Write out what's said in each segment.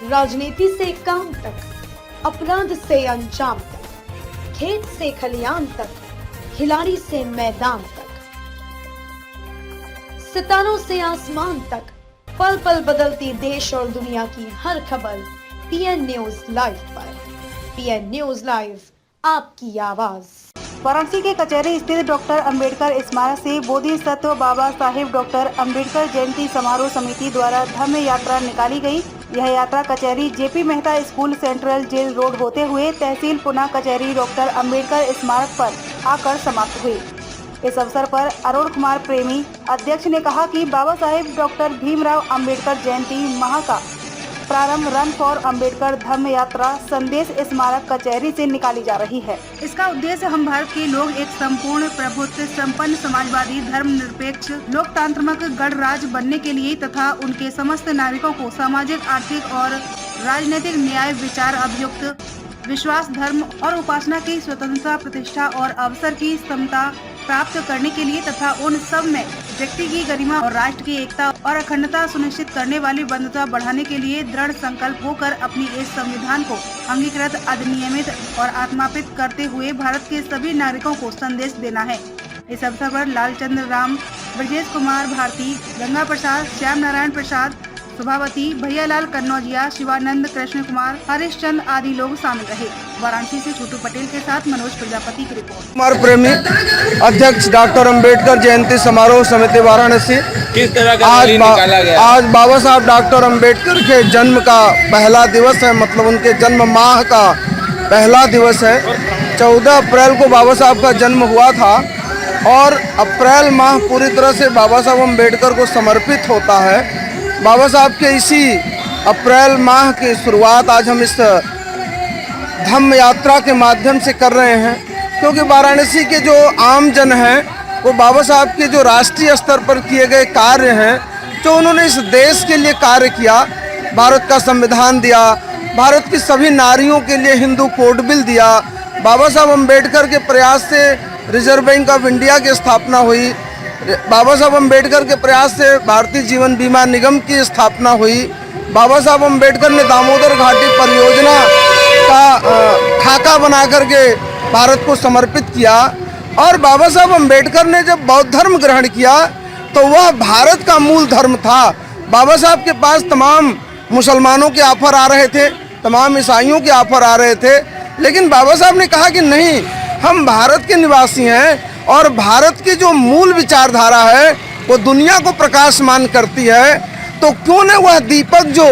राजनीति से काम तक, अपराध से अंजाम तक, खेत से खलियान तक, खिलाड़ी से मैदान तक, सितारों से आसमान तक, पल पल बदलती देश और दुनिया की हर खबर पीएन न्यूज लाइव पर। पीएन न्यूज लाइव, आपकी आवाज। वाराणसी के कचहरी स्थित डॉक्टर अंबेडकर स्मारक से बोधिसत्व बाबा साहेब डॉक्टर अंबेडकर जयंती समारोह समिति द्वारा धम्म यात्रा निकाली गई। यह यात्रा कचहरी JP Mehta school central jail road होते हुए तहसील पुना कचहरी डॉक्टर अंबेडकर स्मारक पर आकर समाप्त हुई। इस अवसर पर अरुण कुमार प्रेमी अध्यक्ष ने कहा कि बाबा साहेब डॉक्टर भीमराव अंबेडकर जयंती माह का प्रारंभ रन फॉर अंबेडकर धम्म यात्रा संदेश स्मारक कचहरी से निकाली जा रही है। इसका उद्देश्य हम भारत के लोग एक संपूर्ण प्रभुत्व संपन्न समाजवादी धर्मनिरपेक्ष लोकतांत्रिक गणराज्य बनने के लिए तथा उनके समस्त नागरिकों को सामाजिक, आर्थिक और राजनीतिक न्याय, विचार, अभियुक्त विश्वास, धर्म और उपासना की स्वतंत्रता, प्रतिष्ठा और अवसर की समता प्राप्त करने के लिए तथा उन सब में व्यक्ति की गरिमा और राष्ट्र की एकता और अखंडता सुनिश्चित करने वाली बंधुता बढ़ाने के लिए दृढ़ संकल्प होकर अपनी इस संविधान को अंगीकृत, अधिनियमित और आत्मापित करते हुए भारत के सभी नागरिकों को संदेश देना है। इस अवसर पर लालचंद्र राम, ब्रजेश कुमार भारती, गंगा प्रसाद, श्याम नारायण प्रसाद, सुभावती, भैयालाल कन्नौजिया, शिवानंद, कृष्ण कुमार, हरीश चंद आदि लोग शामिल रहे। वाराणसी से छोटू पटेल के साथ मनोज प्रजापति की रिपोर्ट। कुमार प्रेमी अध्यक्ष डॉक्टर अंबेडकर जयंती समारोह समिति वाराणसी। किस तरह का रैली निकाला गया? आज बाबा साहब डॉक्टर अंबेडकर के जन्म का पहला दिवस है, मतलब उनके जन्म माह का पहला दिवस है। 14 अप्रैल को बाबा साहब का जन्म हुआ था और अप्रैल माह पूरी तरह से बाबा साहब अंबेडकर को समर्पित होता है। बाबा साहब के इसी अप्रैल माह की शुरुआत आज हम इस धम्म यात्रा के माध्यम से कर रहे हैं, क्योंकि वाराणसी के जो आम जन हैं वो बाबा साहब के जो राष्ट्रीय स्तर पर किए गए कार्य हैं, जो उन्होंने इस देश के लिए कार्य किया, भारत का संविधान दिया, भारत की सभी नारियों के लिए हिंदू कोड बिल दिया, बाबा साहब अम्बेडकर के प्रयास से रिजर्व बैंक ऑफ इंडिया की स्थापना हुई, बाबा साहब अम्बेडकर के प्रयास से भारतीय जीवन बीमा निगम की स्थापना हुई, बाबा साहब अम्बेडकर ने दामोदर घाटी परियोजना का खाका बना करके भारत को समर्पित किया। और बाबा साहब अम्बेडकर ने जब बौद्ध धर्म ग्रहण किया तो वह भारत का मूल धर्म था। बाबा साहब के पास तमाम मुसलमानों के ऑफर आ रहे थे, तमाम ईसाइयों के ऑफर आ रहे थे, लेकिन बाबा साहब ने कहा कि नहीं, हम भारत के निवासी हैं और भारत की जो मूल विचारधारा है वो दुनिया को प्रकाशमान करती है, तो क्यों न वह दीपक जो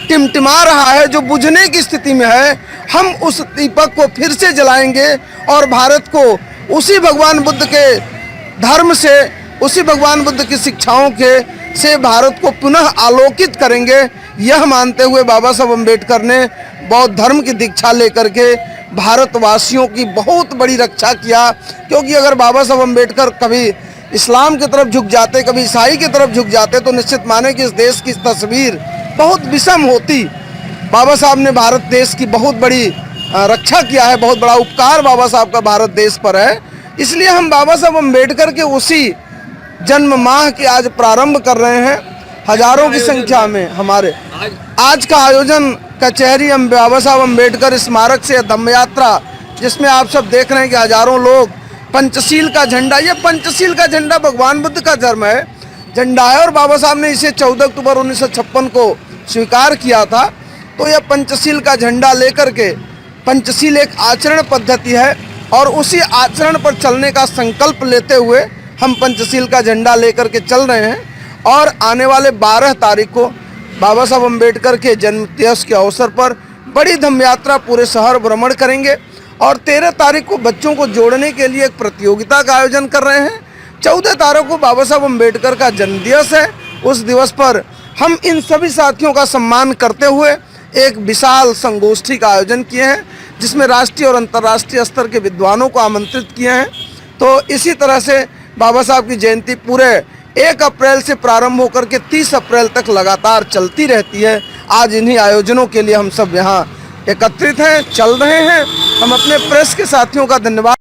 टिमटिमा रहा है, जो बुझने की स्थिति में है, हम उस दीपक को फिर से जलाएंगे और भारत को उसी भगवान बुद्ध के धर्म से, उसी भगवान बुद्ध की शिक्षाओं के से भारत को पुनः आलोकित करेंगे। यह मानते हुए बाबा साहब अम्बेडकर ने बौद्ध धर्म की दीक्षा लेकर के भारतवासियों की बहुत बड़ी रक्षा किया, क्योंकि अगर बाबा साहब अम्बेडकर कभी इस्लाम की तरफ झुक जाते, कभी ईसाई की तरफ झुक जाते, तो निश्चित माने कि इस देश की तस्वीर बहुत विषम होती। बाबा साहब ने भारत देश की बहुत बड़ी रक्षा किया है, बहुत बड़ा उपकार बाबा साहब का भारत देश पर है। इसलिए हम बाबा साहब अम्बेडकर के उसी जन्म माह के आज प्रारंभ कर रहे हैं। हजारों की संख्या में हमारे आज का आयोजन कचहरी बाबा साहब अम्बेडकर स्मारक से धम्म यात्रा, जिसमें आप सब देख रहे हैं कि हजारों लोग पंचशील का झंडा, ये पंचशील का झंडा भगवान बुद्ध का धर्म है झंडा है और बाबा साहब ने इसे 14 अक्टूबर 1956 को स्वीकार किया था। तो यह पंचशील का झंडा लेकर के, पंचशील एक आचरण पद्धति है और उसी आचरण पर चलने का संकल्प लेते हुए हम पंचशील का झंडा लेकर के चल रहे हैं। और आने वाले 12 तारीख को बाबा साहब अम्बेडकर के जन्म दिवस के अवसर पर बड़ी धम्म यात्रा पूरे शहर भ्रमण करेंगे और 13 तारीख को बच्चों को जोड़ने के लिए एक प्रतियोगिता का आयोजन कर रहे हैं। 14 तारीख को बाबा साहब अम्बेडकर का जन्मदिवस है। उस दिवस पर हम इन सभी साथियों का सम्मान करते हुए एक विशाल संगोष्ठी का आयोजन किए हैं, जिसमें राष्ट्रीय और अंतर्राष्ट्रीय स्तर के विद्वानों को आमंत्रित किए हैं। तो इसी तरह से बाबा साहब की जयंती पूरे 1 अप्रैल से प्रारंभ होकर के 30 अप्रैल तक लगातार चलती रहती है। आज इन्हीं आयोजनों के लिए हम सब यहाँ एकत्रित हैं, चल रहे हैं। हम अपने प्रेस के साथियों का धन्यवाद